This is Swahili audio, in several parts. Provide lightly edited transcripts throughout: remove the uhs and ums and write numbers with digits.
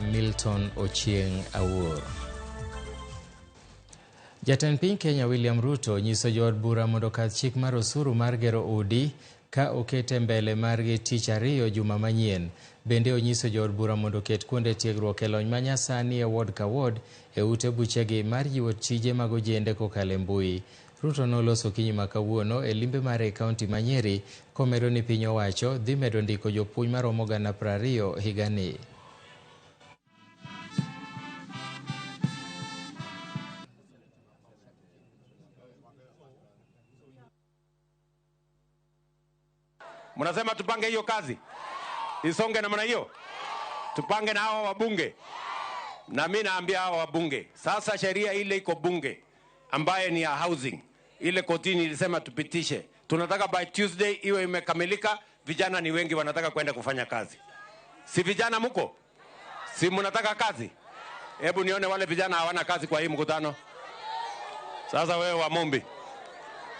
Milton Ochieng Awuor. Jatend piny Kenya William Ruto onyiso jood bura mondo okal chik mar osuru mar gero udi ka okete mbele margi tich ariyo juma manyien. Bende onyiso jood bura mondo oket kuonde tiegruok e lony manyasani e ward ka ward e ute buchegi mar jiwo tije mag ojende kokalo e mbui. Ruto noloso kinyi ma kawuono e limbe mare e kaunti ma Nyeri komedo ni piny owacho dhi medo ndiko jopuonj maromo 20,000 higani. Mnasema tupange hiyo kazi isonge namna hiyo, tupange na hao wabunge. Na mimi naambia hao wabunge, sasa sheria ile iko bunge ambaye ni ya housing, ile kotini ilisema tupitishe, tunataka by Tuesday iwe imekamilika. Vijana ni wengi wanataka kwenda kufanya kazi. Si vijana mko? Si mnataka kazi? Hebu nione wale vijana hawana kazi kwa hii mkutano. Sasa wewe wa Mombi,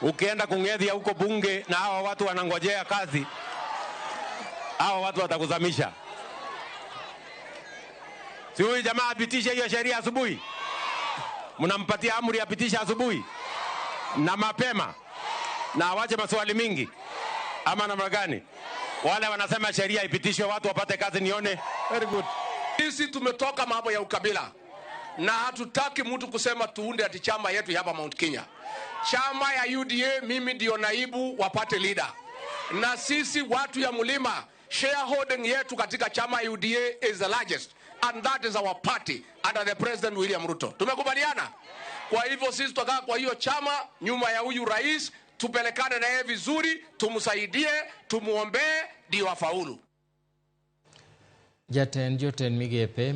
ukienda kung'edhia huko bunge na hawa watu wanangojea kazi, hawa watu watakuzamisha. Si huyu jamaa apitishe hiyo sheria asubuhi? Mnampatia amri apitishe asubuhi na mapema na awache maswali mingi ama namna gani? Wale wanasema sheria ipitishwe watu wapate kazi, nione. Very good. Sisi tumetoka mambo ya ukabila na hatutaki mtu kusema tuunde ati chama yetu hapa Mount Kenya. Chama ya UDA mimi ndio naibu wapate leader. Na sisi watu ya Mlima, shareholding yetu katika chama ya UDA is the largest, and that is our party under the President William Ruto. Tumekubaliana? Kwa hivyo sisi tutakaa kwa hiyo chama nyuma ya huyu rais, tupelekane na yeye vizuri, tumsaidie, tumuombee ndio afaulu. Jatend migepe